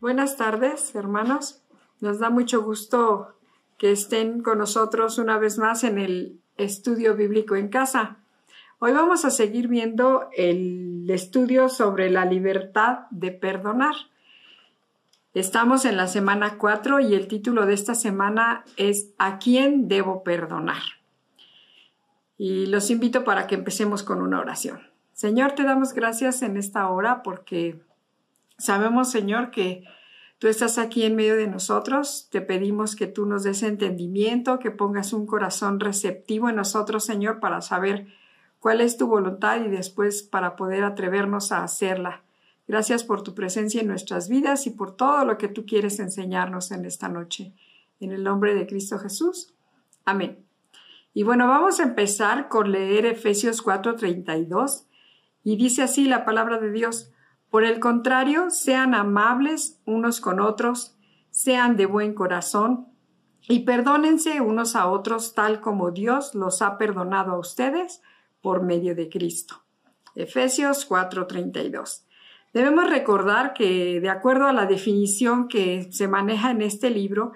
Buenas tardes, hermanos. Nos da mucho gusto que estén con nosotros una vez más en el estudio bíblico en casa. Hoy vamos a seguir viendo el estudio sobre la libertad de perdonar. Estamos en la semana 4 y el título de esta semana es ¿A quién debo perdonar? Y los invito para que empecemos con una oración. Señor, te damos gracias en esta hora porque sabemos, Señor, que tú estás aquí en medio de nosotros. Te pedimos que tú nos des entendimiento, que pongas un corazón receptivo en nosotros, Señor, para saber cuál es tu voluntad y después para poder atrevernos a hacerla. Gracias por tu presencia en nuestras vidas y por todo lo que tú quieres enseñarnos en esta noche. En el nombre de Cristo Jesús. Amén. Y bueno, vamos a empezar con leer Efesios 4:32 y dice así la palabra de Dios: Por el contrario, sean amables unos con otros, sean de buen corazón y perdónense unos a otros tal como Dios los ha perdonado a ustedes por medio de Cristo. Efesios 4:32. Debemos recordar que, de acuerdo a la definición que se maneja en este libro,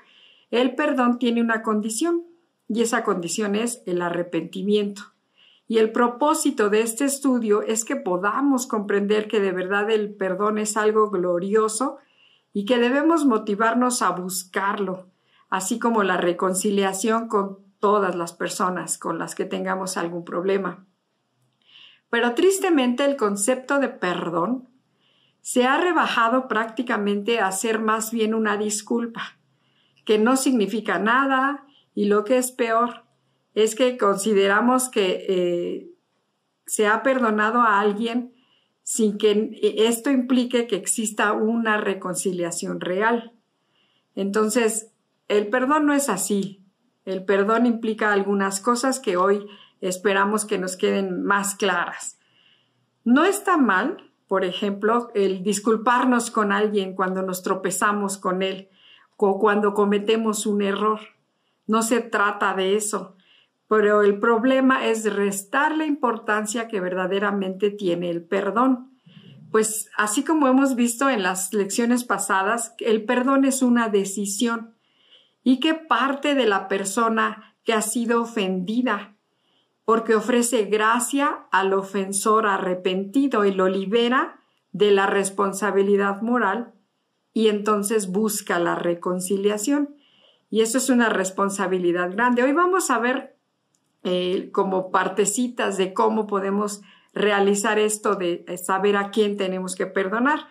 el perdón tiene una condición, y esa condición es el arrepentimiento. Y el propósito de este estudio es que podamos comprender que de verdad el perdón es algo glorioso y que debemos motivarnos a buscarlo, así como la reconciliación con todas las personas con las que tengamos algún problema. Pero tristemente el concepto de perdón se ha rebajado prácticamente a ser más bien una disculpa, que no significa nada y lo que es peor es que consideramos que se ha perdonado a alguien sin que esto implique que exista una reconciliación real. Entonces, el perdón no es así. El perdón implica algunas cosas que hoy esperamos que nos queden más claras. No está mal, por ejemplo, el disculparnos con alguien cuando nos tropezamos con él o cuando cometemos un error. No se trata de eso. Pero el problema es restar la importancia que verdaderamente tiene el perdón. Pues así como hemos visto en las lecciones pasadas, el perdón es una decisión y que parte de la persona que ha sido ofendida, porque ofrece gracia al ofensor arrepentido y lo libera de la responsabilidad moral y entonces busca la reconciliación. Y eso es una responsabilidad grande. Hoy vamos a ver como partecitas de cómo podemos realizar esto de saber a quién tenemos que perdonar.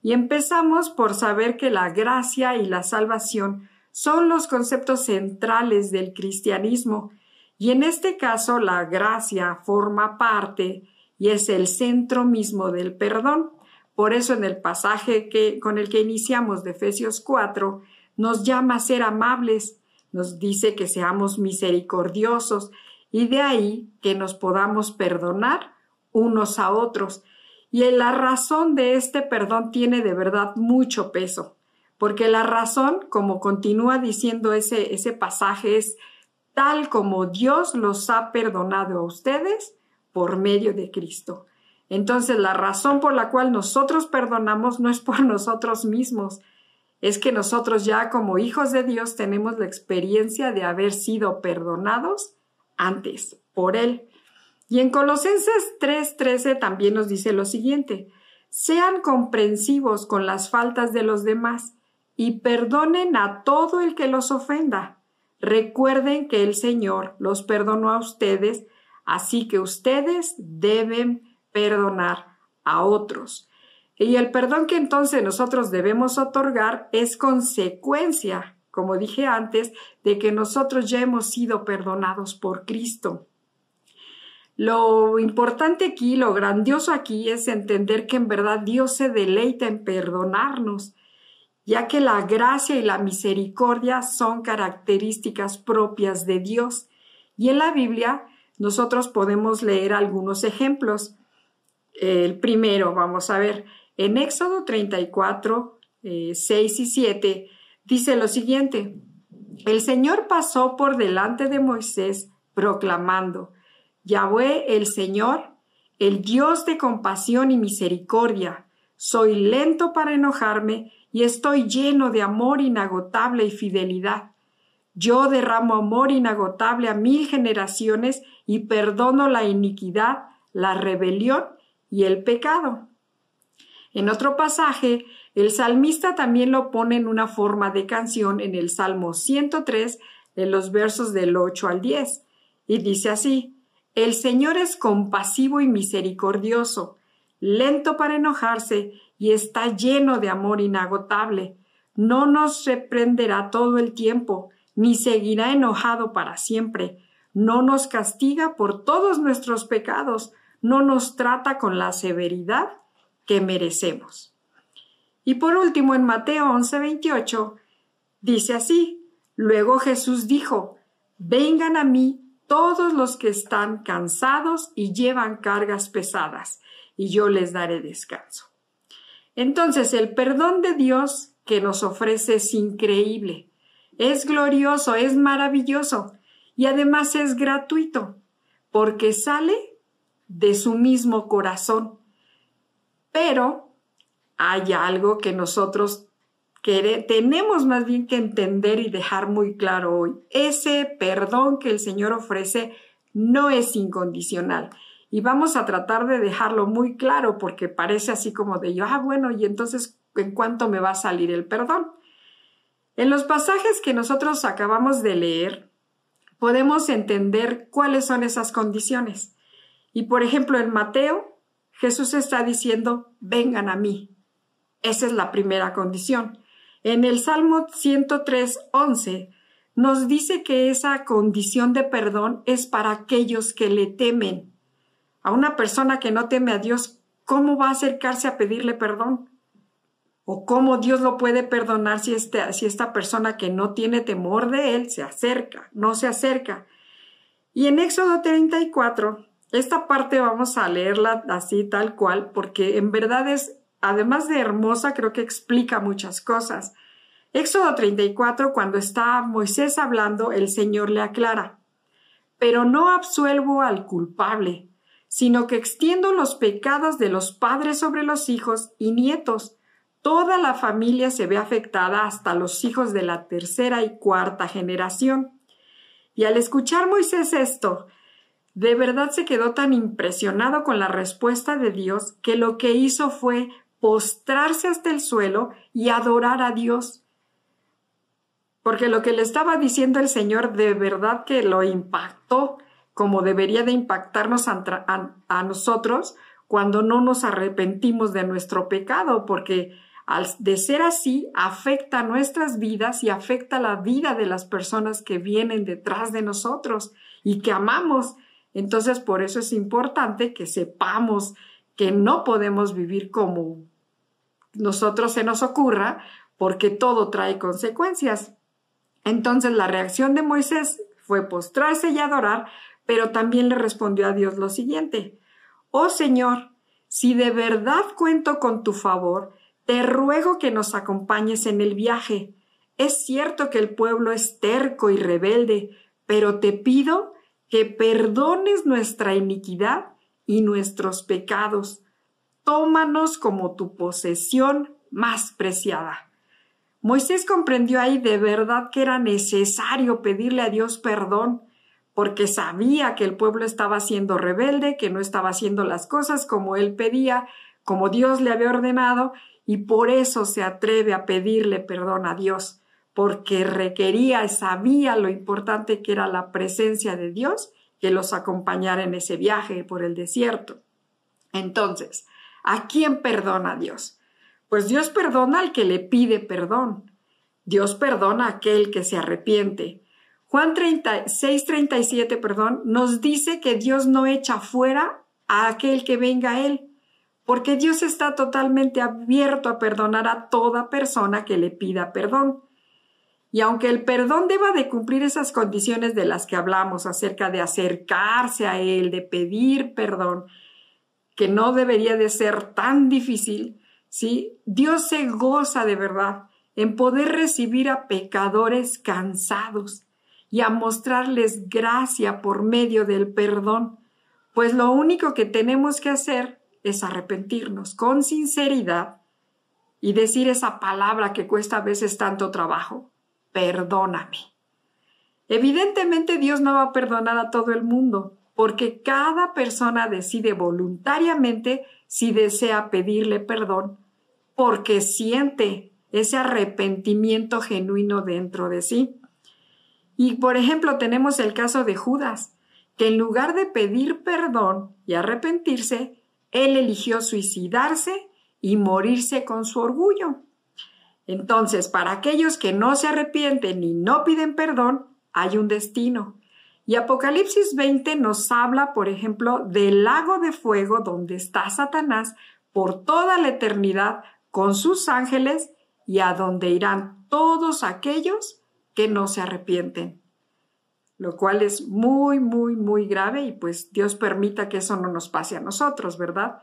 Y empezamos por saber que la gracia y la salvación son los conceptos centrales del cristianismo. Y en este caso la gracia forma parte y es el centro mismo del perdón. Por eso en el pasaje con el que iniciamos de Efesios 4 nos llama a ser amables, nos dice que seamos misericordiosos, y de ahí que nos podamos perdonar unos a otros. Y la razón de este perdón tiene de verdad mucho peso, porque la razón, como continúa diciendo ese pasaje, es tal como Dios los ha perdonado a ustedes por medio de Cristo. Entonces, la razón por la cual nosotros perdonamos no es por nosotros mismos, es que nosotros ya como hijos de Dios tenemos la experiencia de haber sido perdonados antes por Él. Y en Colosenses 3:13 también nos dice lo siguiente: sean comprensivos con las faltas de los demás y perdonen a todo el que los ofenda. Recuerden que el Señor los perdonó a ustedes, así que ustedes deben perdonar a otros. Y el perdón que entonces nosotros debemos otorgar es consecuencia, como dije antes, de que nosotros ya hemos sido perdonados por Cristo. Lo importante aquí, lo grandioso aquí es entender que en verdad Dios se deleita en perdonarnos, ya que la gracia y la misericordia son características propias de Dios. Y en la Biblia nosotros podemos leer algunos ejemplos. El primero, vamos a ver, en Éxodo 34, 6 y 7, dice lo siguiente: el Señor pasó por delante de Moisés proclamando: Yahvé el Señor, el Dios de compasión y misericordia, soy lento para enojarme y estoy lleno de amor inagotable y fidelidad. Yo derramo amor inagotable a 1000 generaciones y perdono la iniquidad, la rebelión y el pecado. En otro pasaje, el salmista también lo pone en una forma de canción en el Salmo 103, en los versos del 8 al 10, y dice así: El Señor es compasivo y misericordioso, lento para enojarse y está lleno de amor inagotable. No nos reprenderá todo el tiempo, ni seguirá enojado para siempre. No nos castiga por todos nuestros pecados, no nos trata con la severidad que merecemos. Y por último, en Mateo 11:28, dice así: Luego Jesús dijo: Vengan a mí todos los que están cansados y llevan cargas pesadas, y yo les daré descanso. Entonces, el perdón de Dios que nos ofrece es increíble, es glorioso, es maravilloso, y además es gratuito, porque sale de su mismo corazón. Pero hay algo que nosotros tenemos más bien que entender y dejar muy claro hoy. Ese perdón que el Señor ofrece no es incondicional. Y vamos a tratar de dejarlo muy claro, porque parece así como de yo, bueno, y entonces, ¿en cuánto me va a salir el perdón? En los pasajes que nosotros acabamos de leer, podemos entender cuáles son esas condiciones. Y por ejemplo, en Mateo, Jesús está diciendo: vengan a mí. Esa es la primera condición. En el Salmo 103:11 nos dice que esa condición de perdón es para aquellos que le temen. A una persona que no teme a Dios, ¿cómo va a acercarse a pedirle perdón? ¿O cómo Dios lo puede perdonar si esta persona que no tiene temor de Él no se acerca? Y en Éxodo 34, esta parte vamos a leerla así tal cual, porque en verdad es, además de hermosa, creo que explica muchas cosas. Éxodo 34, cuando está Moisés hablando, el Señor le aclara: pero no absuelvo al culpable, sino que extiendo los pecados de los padres sobre los hijos y nietos. Toda la familia se ve afectada hasta los hijos de la 3ª y 4ª generación. Y al escuchar Moisés esto, de verdad se quedó tan impresionado con la respuesta de Dios que lo que hizo fue postrarse hasta el suelo y adorar a Dios. Porque lo que le estaba diciendo el Señor de verdad que lo impactó, como debería de impactarnos a nosotros cuando no nos arrepentimos de nuestro pecado, porque de ser así afecta nuestras vidas y afecta la vida de las personas que vienen detrás de nosotros y que amamos. Entonces, por eso es importante que sepamos que no podemos vivir como nosotros se nos ocurra, porque todo trae consecuencias. Entonces, la reacción de Moisés fue postrarse y adorar, pero también le respondió a Dios lo siguiente: Oh Señor, si de verdad cuento con tu favor, te ruego que nos acompañes en el viaje. Es cierto que el pueblo es terco y rebelde, pero te pido que perdones nuestra iniquidad y nuestros pecados. Tómanos como tu posesión más preciada. Moisés comprendió ahí de verdad que era necesario pedirle a Dios perdón, porque sabía que el pueblo estaba siendo rebelde, que no estaba haciendo las cosas como él pedía, como Dios le había ordenado, y por eso se atreve a pedirle perdón a Dios, porque requería y sabía lo importante que era la presencia de Dios que los acompañara en ese viaje por el desierto. Entonces, ¿a quién perdona Dios? Pues Dios perdona al que le pide perdón. Dios perdona a aquel que se arrepiente. Juan 6:37, nos dice que Dios no echa fuera a aquel que venga a Él, porque Dios está totalmente abierto a perdonar a toda persona que le pida perdón. Y aunque el perdón deba de cumplir esas condiciones de las que hablamos acerca de acercarse a Él, de pedir perdón, que no debería de ser tan difícil, ¿sí? Dios se goza de verdad en poder recibir a pecadores cansados y a mostrarles gracia por medio del perdón, pues lo único que tenemos que hacer es arrepentirnos con sinceridad y decir esa palabra que cuesta a veces tanto trabajo: perdóname. Evidentemente Dios no va a perdonar a todo el mundo, porque cada persona decide voluntariamente si desea pedirle perdón, porque siente ese arrepentimiento genuino dentro de sí. Y por ejemplo tenemos el caso de Judas, que en lugar de pedir perdón y arrepentirse, él eligió suicidarse y morirse con su orgullo. Entonces, para aquellos que no se arrepienten y no piden perdón, hay un destino. Y Apocalipsis 20 nos habla, por ejemplo, del lago de fuego donde está Satanás por toda la eternidad con sus ángeles y a donde irán todos aquellos que no se arrepienten. Lo cual es muy, muy, muy grave y pues Dios permita que eso no nos pase a nosotros, ¿verdad?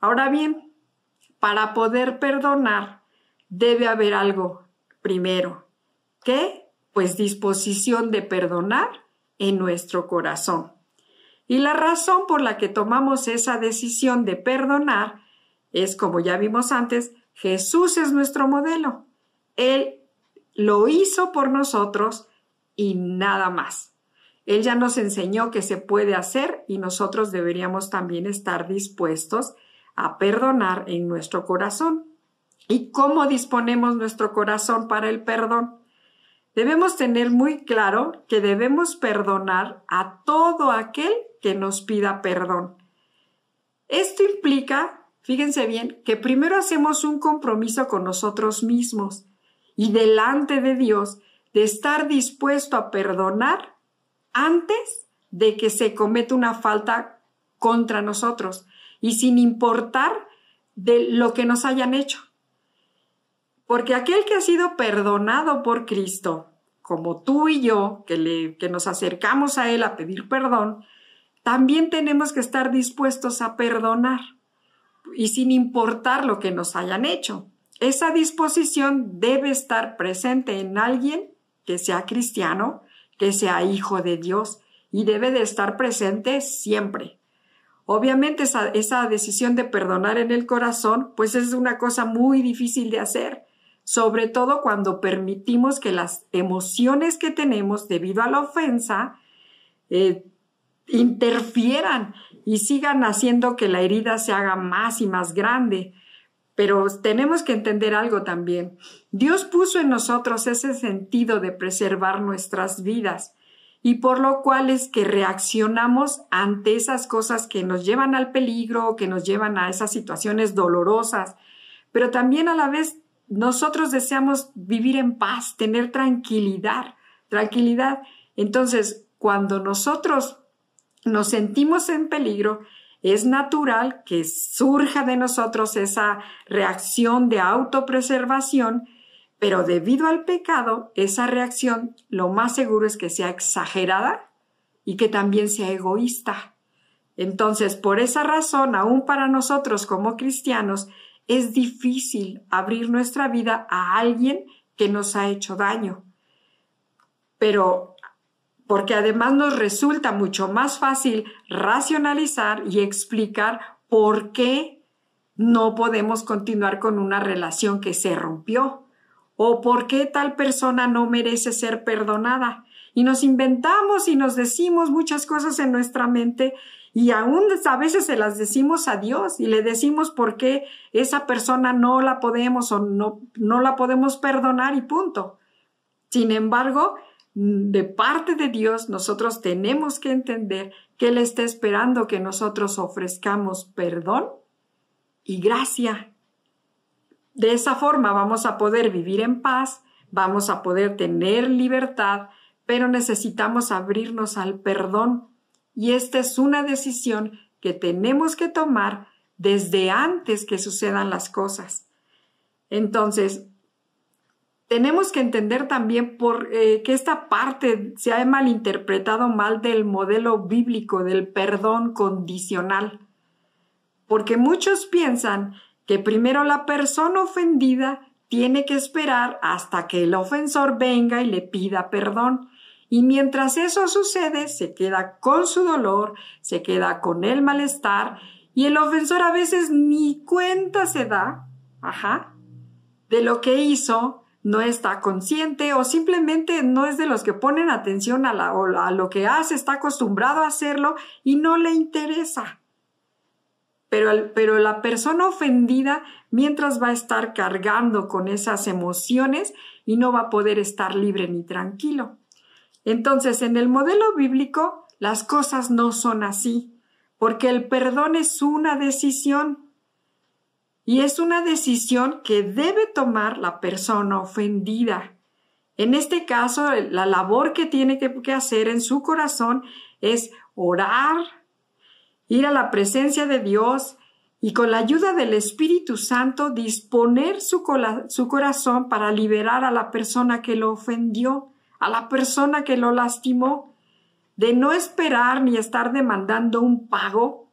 Ahora bien, para poder perdonar debe haber algo primero. ¿Qué? Pues disposición de perdonar en nuestro corazón. Y la razón por la que tomamos esa decisión de perdonar es, como ya vimos antes, Jesús es nuestro modelo. Él lo hizo por nosotros y nada más. Él ya nos enseñó que se puede hacer y nosotros deberíamos también estar dispuestos a perdonar en nuestro corazón. ¿Y cómo disponemos nuestro corazón para el perdón? Debemos tener muy claro que debemos perdonar a todo aquel que nos pida perdón. Esto implica, fíjense bien, que primero hacemos un compromiso con nosotros mismos y delante de Dios de estar dispuesto a perdonar antes de que se cometa una falta contra nosotros y sin importar de lo que nos hayan hecho. Porque aquel que ha sido perdonado por Cristo, como tú y yo, que nos acercamos a Él a pedir perdón, también tenemos que estar dispuestos a perdonar y sin importar lo que nos hayan hecho. Esa disposición debe estar presente en alguien que sea cristiano, que sea hijo de Dios y debe de estar presente siempre. Obviamente esa decisión de perdonar en el corazón pues es una cosa muy difícil de hacer, sobre todo cuando permitimos que las emociones que tenemos debido a la ofensa interfieran y sigan haciendo que la herida se haga más y más grande. Pero tenemos que entender algo también. Dios puso en nosotros ese sentido de preservar nuestras vidas y por lo cual es que reaccionamos ante esas cosas que nos llevan al peligro, que nos llevan a esas situaciones dolorosas, pero también a la vez nosotros deseamos vivir en paz, tener tranquilidad. Entonces, cuando nosotros nos sentimos en peligro, es natural que surja de nosotros esa reacción de autopreservación, pero debido al pecado, esa reacción lo más seguro es que sea exagerada y que también sea egoísta. Entonces, por esa razón, aún para nosotros como cristianos, es difícil abrir nuestra vida a alguien que nos ha hecho daño. Pero porque además nos resulta mucho más fácil racionalizar y explicar por qué no podemos continuar con una relación que se rompió o por qué tal persona no merece ser perdonada. Y nos inventamos y nos decimos muchas cosas en nuestra mente y aún a veces se las decimos a Dios y le decimos por qué esa persona no la podemos o no la podemos perdonar y punto. Sin embargo, de parte de Dios nosotros tenemos que entender que Él está esperando que nosotros ofrezcamos perdón y gracia. De esa forma vamos a poder vivir en paz, vamos a poder tener libertad, pero necesitamos abrirnos al perdón. Y esta es una decisión que tenemos que tomar desde antes que sucedan las cosas. Entonces, tenemos que entender también que esta parte se ha malinterpretado mal del modelo bíblico del perdón condicional. Porque muchos piensan que primero la persona ofendida tiene que esperar hasta que el ofensor venga y le pida perdón. Y mientras eso sucede, se queda con su dolor, se queda con el malestar Y el ofensor a veces ni cuenta se da, de lo que hizo, no está consciente o simplemente no es de los que ponen atención a lo que hace, está acostumbrado a hacerlo y no le interesa. Pero la persona ofendida, mientras va a estar cargando con esas emociones y no va a poder estar libre ni tranquilo. Entonces, en el modelo bíblico, las cosas no son así, porque el perdón es una decisión. Y es una decisión que debe tomar la persona ofendida. En este caso, la labor que tiene que hacer en su corazón es orar, ir a la presencia de Dios y con la ayuda del Espíritu Santo disponer su corazón para liberar a la persona que lo ofendió, a la persona que lo lastimó, de no esperar ni estar demandando un pago,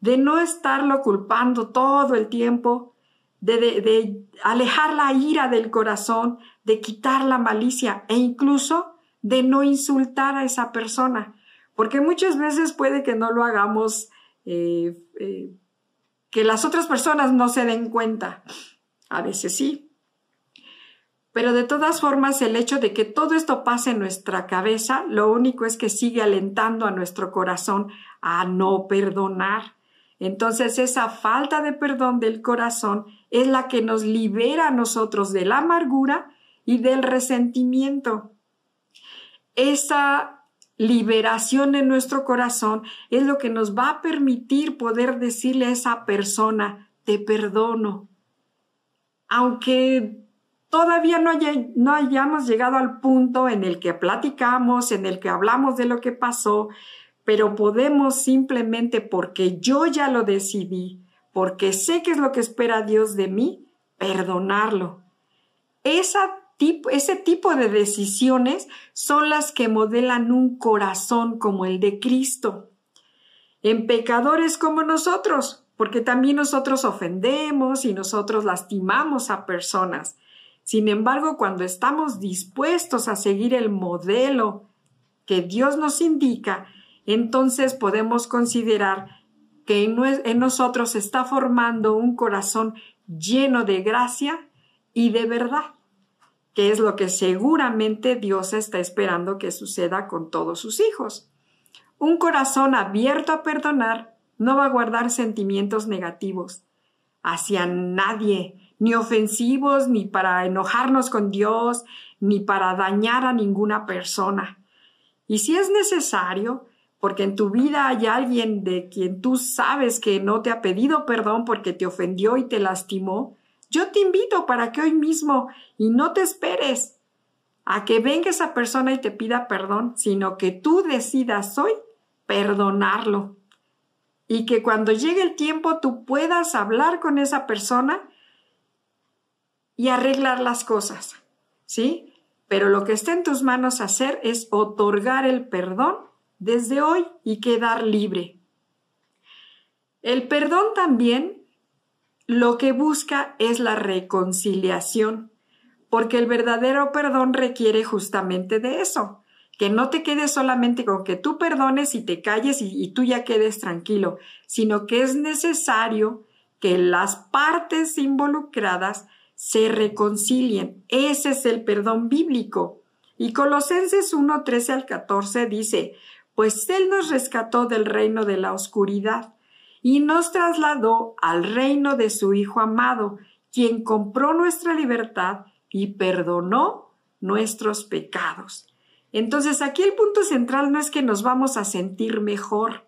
de no estarlo culpando todo el tiempo, de alejar la ira del corazón, de quitar la malicia e incluso de no insultar a esa persona, porque muchas veces puede que no lo hagamos, que las otras personas no se den cuenta, a veces sí, pero de todas formas el hecho de que todo esto pase en nuestra cabeza, lo único es que sigue alentando a nuestro corazón a no perdonar. Entonces esa falta de perdón del corazón es la que nos libera a nosotros de la amargura y del resentimiento. Esa liberación en nuestro corazón es lo que nos va a permitir poder decirle a esa persona, te perdono. Aunque todavía no hayamos llegado al punto en el que platicamos, en el que hablamos de lo que pasó, pero podemos simplemente porque yo ya lo decidí, porque sé qué es lo que espera Dios de mí, perdonarlo. Ese tipo de decisiones son las que modelan un corazón como el de Cristo. En pecadores como nosotros, porque también nosotros ofendemos y nosotros lastimamos a personas. Sin embargo, cuando estamos dispuestos a seguir el modelo que Dios nos indica, entonces podemos considerar que en nosotros está formando un corazón lleno de gracia y de verdad, que es lo que seguramente Dios está esperando que suceda con todos sus hijos. Un corazón abierto a perdonar no va a guardar sentimientos negativos hacia nadie, ni ofensivos, ni para enojarnos con Dios, ni para dañar a ninguna persona. Y si es necesario, porque en tu vida hay alguien de quien tú sabes que no te ha pedido perdón porque te ofendió y te lastimó, yo te invito para que hoy mismo, y no te esperes a que venga esa persona y te pida perdón, sino que tú decidas hoy perdonarlo. Y que cuando llegue el tiempo tú puedas hablar con esa persona y arreglar las cosas, ¿sí? Pero lo que está en tus manos hacer es otorgar el perdón desde hoy y quedar libre. El perdón también lo que busca es la reconciliación, porque el verdadero perdón requiere justamente de eso, que no te quedes solamente con que tú perdones y te calles y tú ya quedes tranquilo, sino que es necesario que las partes involucradas se reconcilien. Ese es el perdón bíblico. Y Colosenses 1, 13 al 14 dice, pues Él nos rescató del reino de la oscuridad y nos trasladó al reino de su Hijo amado, quien compró nuestra libertad y perdonó nuestros pecados. Entonces aquí el punto central no es que nos vamos a sentir mejor,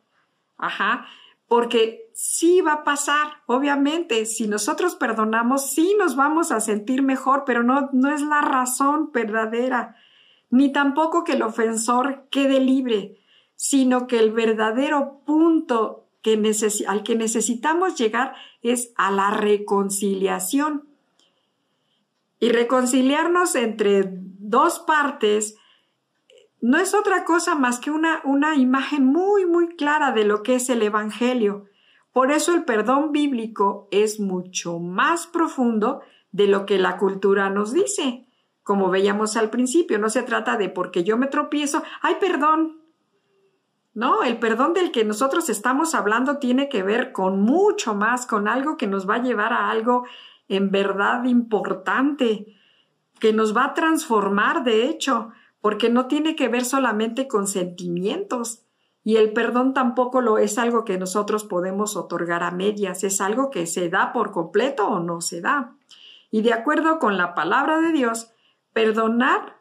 porque sí va a pasar, obviamente, si nosotros perdonamos, sí nos vamos a sentir mejor, pero no es la razón verdadera, ni tampoco que el ofensor quede libre, sino que el verdadero punto al que necesitamos llegar es a la reconciliación. Y reconciliarnos entre dos partes no es otra cosa más que una imagen muy, muy clara de lo que es el Evangelio. Por eso el perdón bíblico es mucho más profundo de lo que la cultura nos dice. Como veíamos al principio, no se trata de porque yo me tropiezo, ¡ay, perdón! No, el perdón del que nosotros estamos hablando tiene que ver con mucho más, con algo que nos va a llevar a algo en verdad importante, que nos va a transformar, de hecho, porque no tiene que ver solamente con sentimientos. Y el perdón tampoco lo es algo que nosotros podemos otorgar a medias, es algo que se da por completo o no se da. Y de acuerdo con la palabra de Dios, perdonar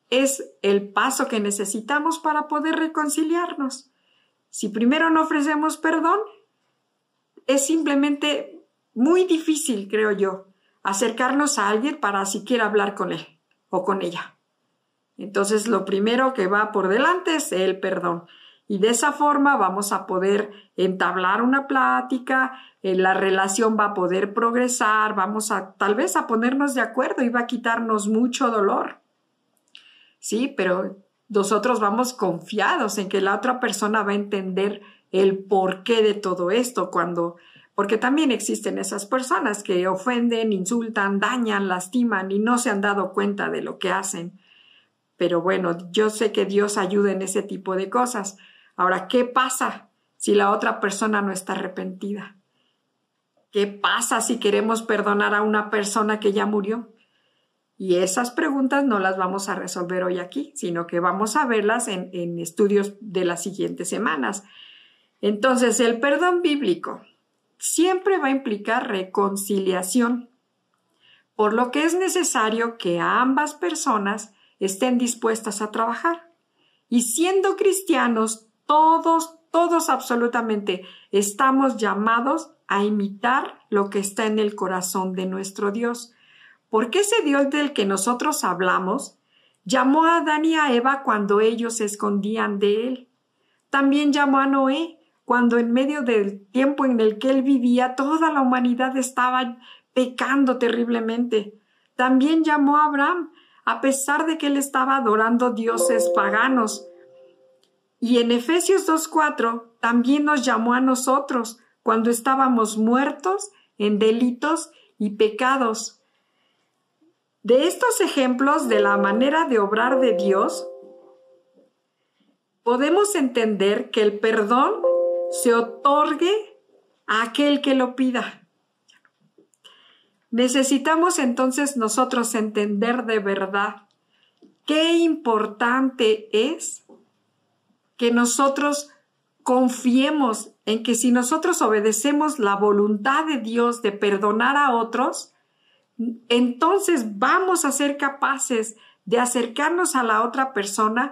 es el paso que necesitamos para poder reconciliarnos. Si primero no ofrecemos perdón, es simplemente muy difícil, creo yo, acercarnos a alguien para siquiera hablar con él o con ella. Entonces, lo primero que va por delante es el perdón. Y de esa forma vamos a poder entablar una plática, la relación va a poder progresar, vamos a tal vez a ponernos de acuerdo y va a quitarnos mucho dolor. Sí, pero nosotros vamos confiados en que la otra persona va a entender el porqué de todo esto, porque también existen esas personas que ofenden, insultan, dañan, lastiman y no se han dado cuenta de lo que hacen. Pero bueno, yo sé que Dios ayuda en ese tipo de cosas. Ahora, ¿qué pasa si la otra persona no está arrepentida? ¿Qué pasa si queremos perdonar a una persona que ya murió? Y esas preguntas no las vamos a resolver hoy aquí, sino que vamos a verlas en estudios de las siguientes semanas. Entonces, el perdón bíblico siempre va a implicar reconciliación, por lo que es necesario que ambas personas estén dispuestas a trabajar. Y siendo cristianos, todos absolutamente estamos llamados a imitar lo que está en el corazón de nuestro Dios. Porque ese Dios del que nosotros hablamos llamó a Adán y a Eva cuando ellos se escondían de él. También llamó a Noé cuando en medio del tiempo en el que él vivía toda la humanidad estaba pecando terriblemente. También llamó a Abraham a pesar de que él estaba adorando dioses paganos. Y en Efesios 2:4 también nos llamó a nosotros cuando estábamos muertos en delitos y pecados. De estos ejemplos de la manera de obrar de Dios, podemos entender que el perdón se otorgue a aquel que lo pida. Necesitamos entonces nosotros entender de verdad qué importante es que nosotros confiemos en que si nosotros obedecemos la voluntad de Dios de perdonar a otros, entonces vamos a ser capaces de acercarnos a la otra persona,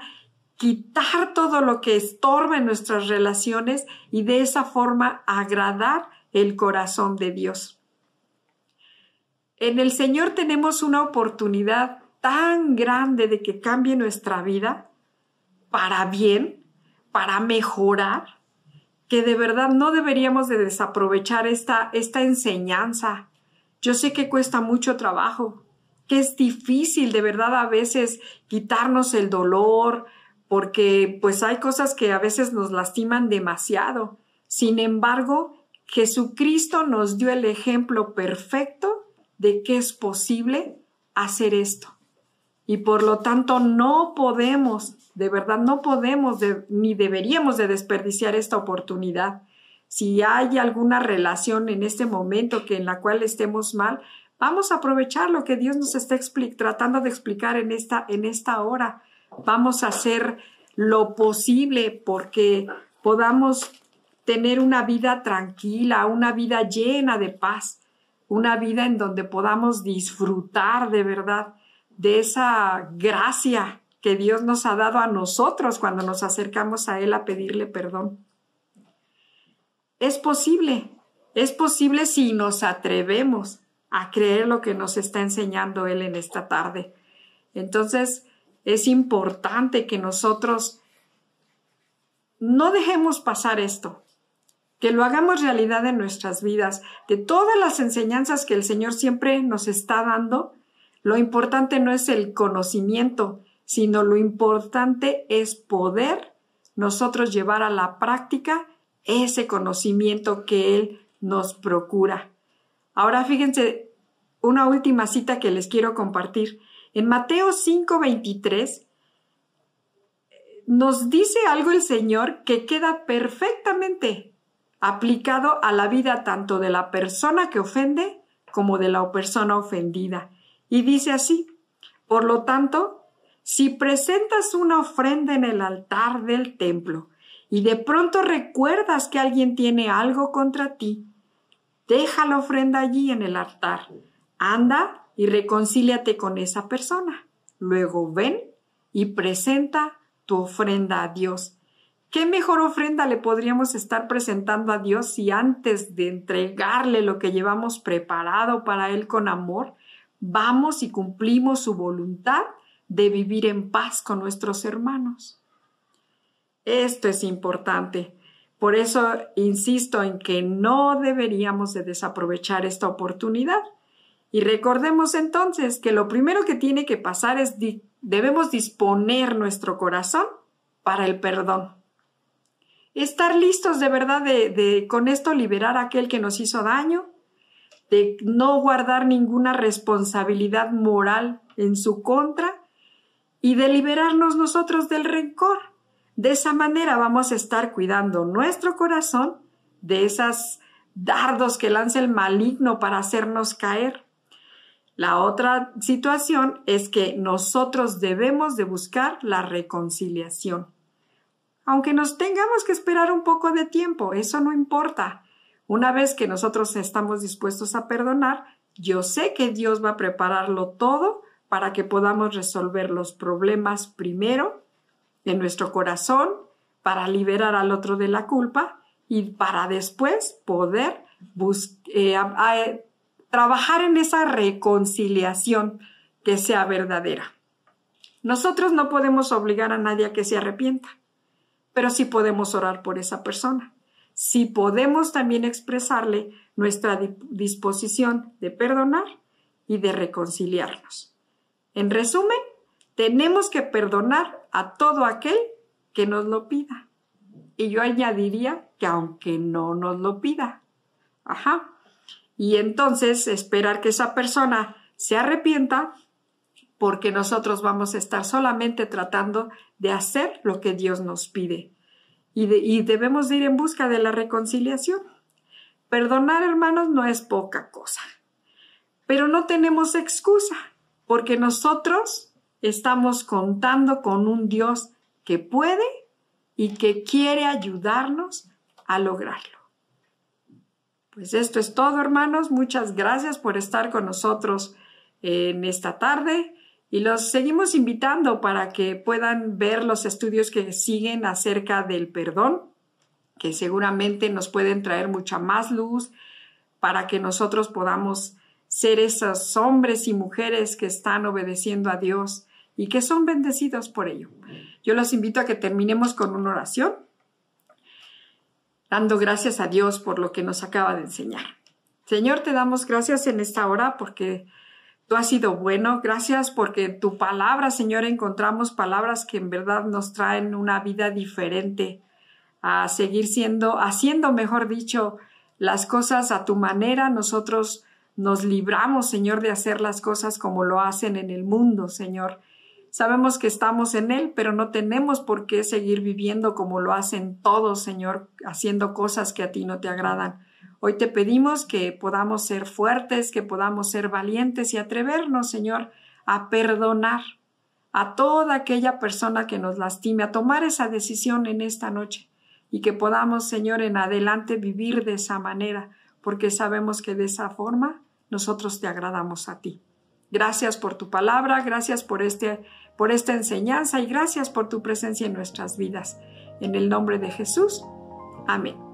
quitar todo lo que estorba en nuestras relaciones y de esa forma agradar el corazón de Dios. En el Señor tenemos una oportunidad tan grande de que cambie nuestra vida para bien, para mejorar, que de verdad no deberíamos de desaprovechar esta enseñanza. Yo sé que cuesta mucho trabajo, que es difícil de verdad a veces quitarnos el dolor, porque pues hay cosas que a veces nos lastiman demasiado. Sin embargo, Jesucristo nos dio el ejemplo perfecto de que es posible hacer esto. Y por lo tanto no podemos, de verdad no podemos ni deberíamos de desperdiciar esta oportunidad. Si hay alguna relación en este momento en la cual estemos mal, vamos a aprovechar lo que Dios nos está tratando de explicar en esta hora. Vamos a hacer lo posible porque podamos tener una vida tranquila, una vida llena de paz, una vida en donde podamos disfrutar de verdad de esa gracia que Dios nos ha dado a nosotros cuando nos acercamos a Él a pedirle perdón. Es posible si nos atrevemos a creer lo que nos está enseñando Él en esta tarde. Entonces, es importante que nosotros no dejemos pasar esto, que lo hagamos realidad en nuestras vidas. De todas las enseñanzas que el Señor siempre nos está dando, lo importante no es el conocimiento, sino lo importante es poder nosotros llevar a la práctica ese conocimiento que Él nos procura. Ahora fíjense, una última cita que les quiero compartir. En Mateo 5:23 nos dice algo el Señor que queda perfectamente aplicado a la vida tanto de la persona que ofende como de la persona ofendida. Y dice así: por lo tanto, si presentas una ofrenda en el altar del templo y de pronto recuerdas que alguien tiene algo contra ti, deja la ofrenda allí en el altar. Anda y reconcíliate con esa persona. Luego ven y presenta tu ofrenda a Dios. ¿Qué mejor ofrenda le podríamos estar presentando a Dios si antes de entregarle lo que llevamos preparado para Él con amor, vamos y cumplimos su voluntad de vivir en paz con nuestros hermanos? Esto es importante. Por eso insisto en que no deberíamos de desaprovechar esta oportunidad. Y recordemos entonces que lo primero que tiene que pasar es debemos disponer nuestro corazón para el perdón. Estar listos de verdad de con esto liberar a aquel que nos hizo daño, de no guardar ninguna responsabilidad moral en su contra y de liberarnos nosotros del rencor. De esa manera vamos a estar cuidando nuestro corazón de esos dardos que lanza el maligno para hacernos caer. La otra situación es que nosotros debemos de buscar la reconciliación. Aunque nos tengamos que esperar un poco de tiempo, eso no importa. Una vez que nosotros estamos dispuestos a perdonar, yo sé que Dios va a prepararlo todo para que podamos resolver los problemas primero en nuestro corazón, para liberar al otro de la culpa y para después poder trabajar en esa reconciliación que sea verdadera. Nosotros no podemos obligar a nadie a que se arrepienta, pero sí podemos orar por esa persona. Sí podemos también expresarle nuestra disposición de perdonar y de reconciliarnos. En resumen, tenemos que perdonar a todo aquel que nos lo pida. Y yo añadiría que aunque no nos lo pida. Y entonces esperar que esa persona se arrepienta, porque nosotros vamos a estar solamente tratando de hacer lo que Dios nos pide. Y debemos de ir en busca de la reconciliación. Perdonar, hermanos, no es poca cosa. Pero no tenemos excusa, porque nosotros estamos contando con un Dios que puede y que quiere ayudarnos a lograrlo. Pues esto es todo, hermanos. Muchas gracias por estar con nosotros en esta tarde. Y los seguimos invitando para que puedan ver los estudios que siguen acerca del perdón, que seguramente nos pueden traer mucha más luz para que nosotros podamos ser esos hombres y mujeres que están obedeciendo a Dios y que son bendecidos por ello. Yo los invito a que terminemos con una oración, dando gracias a Dios por lo que nos acaba de enseñar. Señor, te damos gracias en esta hora porque tú has sido bueno. Gracias porque en tu palabra, Señor, encontramos palabras que en verdad nos traen una vida diferente, a seguir haciendo, mejor dicho, las cosas a tu manera. Nosotros nos libramos, Señor, de hacer las cosas como lo hacen en el mundo, Señor. Sabemos que estamos en Él, pero no tenemos por qué seguir viviendo como lo hacen todos, Señor, haciendo cosas que a ti no te agradan. Hoy te pedimos que podamos ser fuertes, que podamos ser valientes y atrevernos, Señor, a perdonar a toda aquella persona que nos lastime, a tomar esa decisión en esta noche y que podamos, Señor, en adelante vivir de esa manera, porque sabemos que de esa forma nosotros te agradamos a ti. Gracias por tu palabra, gracias por esta enseñanza y gracias por tu presencia en nuestras vidas. En el nombre de Jesús. Amén.